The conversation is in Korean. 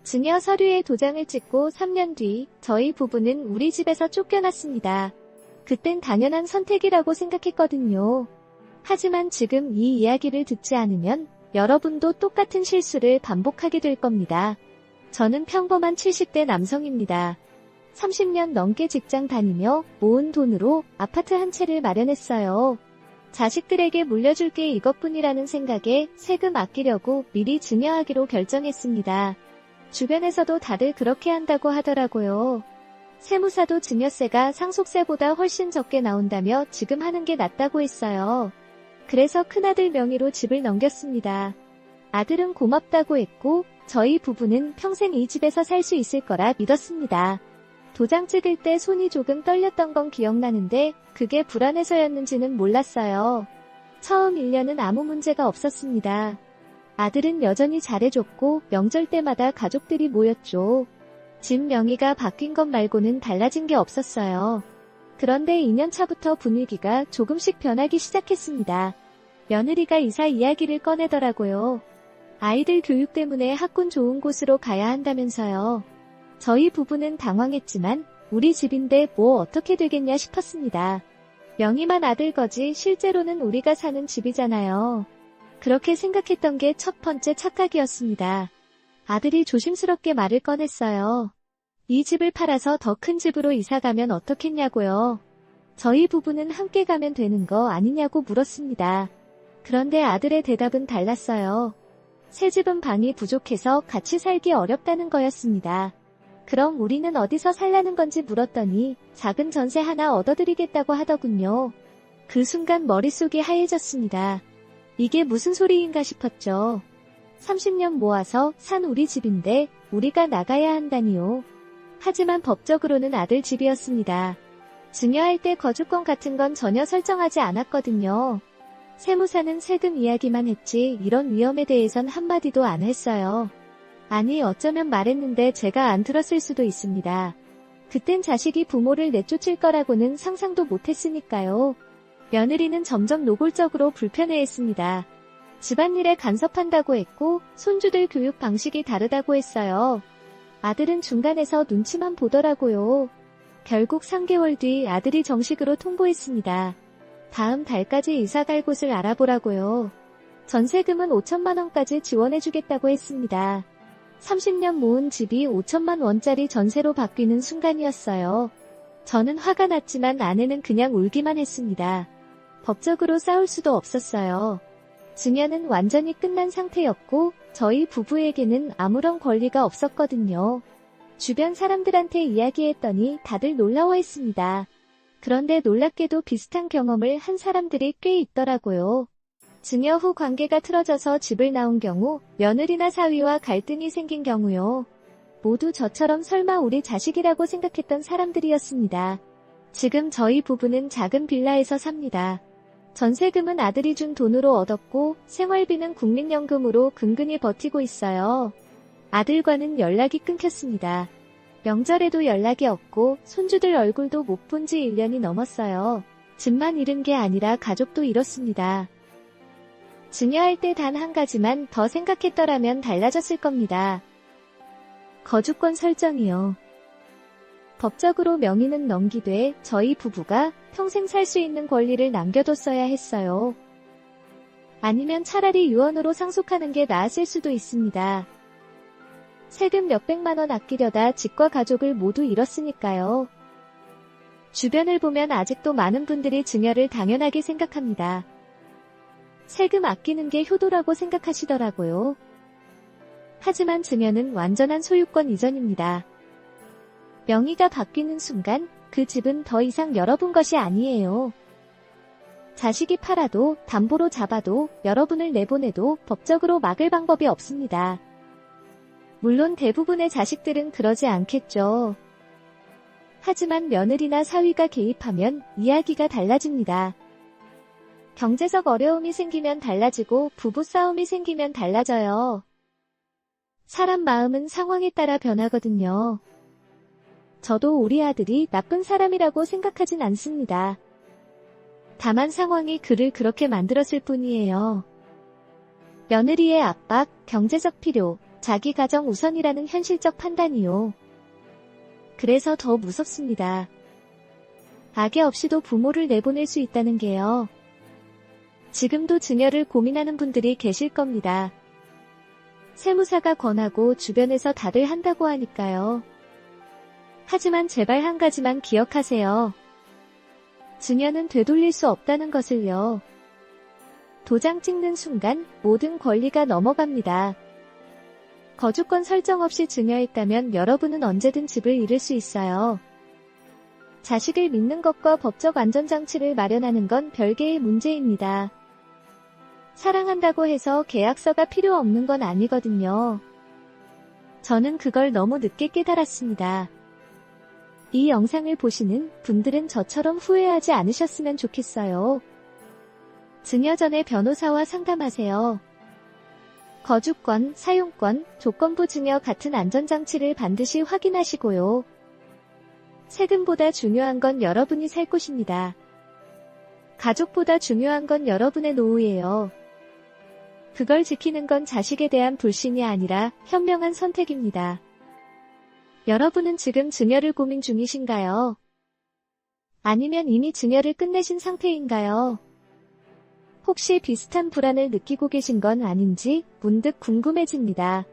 증여 서류에 도장을 찍고 3년 뒤 저희 부부는 우리 집에서 쫓겨났습니다. 그땐 당연한 선택이라고 생각했거든요. 하지만 지금 이 이야기를 듣지 않으면 여러분도 똑같은 실수를 반복하게 될 겁니다. 저는 평범한 70대 남성입니다. 30년 넘게 직장 다니며 모은 돈으로 아파트 한 채를 마련했어요. 자식들에게 물려줄 게 이것뿐이라는 생각에 세금 아끼려고 미리 증여하기로 결정했습니다. 주변에서도 다들 그렇게 한다고 하더라고요. 세무사도 증여세가 상속세보다 훨씬 적게 나온다며 지금 하는 게 낫다고 했어요. 그래서 큰아들 명의로 집을 넘겼습니다. 아들은 고맙다고 했고 저희 부부는 평생 이 집에서 살 수 있을 거라 믿었습니다. 도장 찍을 때 손이 조금 떨렸던 건 기억나는데 그게 불안해서였는지는 몰랐어요. 처음 1년은 아무 문제가 없었습니다. 아들은 여전히 잘해줬고 명절 때마다 가족들이 모였죠. 집 명의가 바뀐 것 말고는 달라진 게 없었어요. 그런데 2년 차부터 분위기가 조금씩 변하기 시작했습니다. 며느리가 이사 이야기를 꺼내더라고요. 아이들 교육 때문에 학군 좋은 곳으로 가야 한다면서요. 저희 부부는 당황했지만 우리 집인데 뭐 어떻게 되겠냐 싶었습니다. 명의만 아들 거지 실제로는 우리가 사는 집이잖아요. 그렇게 생각했던 게 첫 번째 착각이었습니다. 아들이 조심스럽게 말을 꺼냈어요. 이 집을 팔아서 더 큰 집으로 이사 가면 어떻겠냐고요. 저희 부부는 함께 가면 되는 거 아니냐고 물었습니다. 그런데 아들의 대답은 달랐어요. 새 집은 방이 부족해서 같이 살기 어렵다는 거였습니다. 그럼 우리는 어디서 살라는 건지 물었더니 작은 전세 하나 얻어드리겠다고 하더군요. 그 순간 머릿속이 하얘졌습니다. 이게 무슨 소리인가 싶었죠. 30년 모아서 산 우리 집인데 우리가 나가야 한다니요. 하지만 법적으로는 아들 집이었습니다. 증여할 때 거주권 같은 건 전혀 설정하지 않았거든요. 세무사는 세금 이야기만 했지 이런 위험에 대해선 한마디도 안 했어요. 아니 어쩌면 말했는데 제가 안 들었을 수도 있습니다. 그땐 자식이 부모를 내쫓을 거라고는 상상도 못했으니까요. 며느리는 점점 노골적으로 불편해했습니다. 집안일에 간섭한다고 했고 손주들 교육 방식이 다르다고 했어요. 아들은 중간에서 눈치만 보더라고요. 결국 3개월 뒤 아들이 정식으로 통보했습니다. 다음 달까지 이사 갈 곳을 알아보라고요. 전세금은 5천만 원까지 지원해주겠다고 했습니다. 30년 모은 집이 5천만 원짜리 전세로 바뀌는 순간이었어요. 저는 화가 났지만 아내는 그냥 울기만 했습니다. 법적으로 싸울 수도 없었어요. 증여는 완전히 끝난 상태였고 저희 부부에게는 아무런 권리가 없었거든요. 주변 사람들한테 이야기했더니 다들 놀라워했습니다. 그런데 놀랍게도 비슷한 경험을 한 사람들이 꽤 있더라고요. 증여 후 관계가 틀어져서 집을 나온 경우, 며느리나 사위와 갈등이 생긴 경우요. 모두 저처럼 설마 우리 자식이라고 생각했던 사람들이었습니다. 지금 저희 부부는 작은 빌라에서 삽니다. 전세금은 아들이 준 돈으로 얻었고 생활비는 국민연금으로 근근히 버티고 있어요. 아들과는 연락이 끊겼습니다. 명절에도 연락이 없고 손주들 얼굴도 못 본 지 1년이 넘었어요. 집만 잃은 게 아니라 가족도 잃었습니다. 증여할 때 단 한 가지만 더 생각했더라면 달라졌을 겁니다. 거주권 설정이요. 법적으로 명의는 넘기되 저희 부부가 평생 살 수 있는 권리를 남겨뒀어야 했어요. 아니면 차라리 유언으로 상속하는 게 나았을 수도 있습니다. 세금 몇백만 원 아끼려다 집과 가족을 모두 잃었으니까요. 주변을 보면 아직도 많은 분들이 증여를 당연하게 생각합니다. 세금 아끼는 게 효도라고 생각하시더라고요. 하지만 증여는 완전한 소유권 이전입니다. 명의가 바뀌는 순간 그 집은 더 이상 여러분 것이 아니에요. 자식이 팔아도 담보로 잡아도 여러분을 내보내도 법적으로 막을 방법이 없습니다. 물론 대부분의 자식들은 그러지 않겠죠. 하지만 며느리나 사위가 개입하면 이야기가 달라집니다. 경제적 어려움이 생기면 달라지고 부부싸움이 생기면 달라져요. 사람 마음은 상황에 따라 변하거든요. 저도 우리 아들이 나쁜 사람이라고 생각하진 않습니다. 다만 상황이 그를 그렇게 만들었을 뿐이에요. 며느리의 압박, 경제적 필요, 자기 가정 우선이라는 현실적 판단이요. 그래서 더 무섭습니다. 아기 없이도 부모를 내보낼 수 있다는 게요. 지금도 증여를 고민하는 분들이 계실 겁니다. 세무사가 권하고 주변에서 다들 한다고 하니까요. 하지만 제발 한 가지만 기억하세요. 증여는 되돌릴 수 없다는 것을요. 도장 찍는 순간 모든 권리가 넘어갑니다. 거주권 설정 없이 증여했다면 여러분은 언제든 집을 잃을 수 있어요. 자식을 믿는 것과 법적 안전장치를 마련하는 건 별개의 문제입니다. 사랑한다고 해서 계약서가 필요 없는 건 아니거든요. 저는 그걸 너무 늦게 깨달았습니다. 이 영상을 보시는 분들은 저처럼 후회하지 않으셨으면 좋겠어요. 증여 전에 변호사와 상담하세요. 거주권, 사용권, 조건부 증여 같은 안전장치를 반드시 확인하시고요. 세금보다 중요한 건 여러분이 살 곳입니다. 가족보다 중요한 건 여러분의 노후예요. 그걸 지키는 건 자식에 대한 불신이 아니라 현명한 선택입니다. 여러분은 지금 증여를 고민 중이신가요? 아니면 이미 증여를 끝내신 상태인가요? 혹시 비슷한 불안을 느끼고 계신 건 아닌지 문득 궁금해집니다.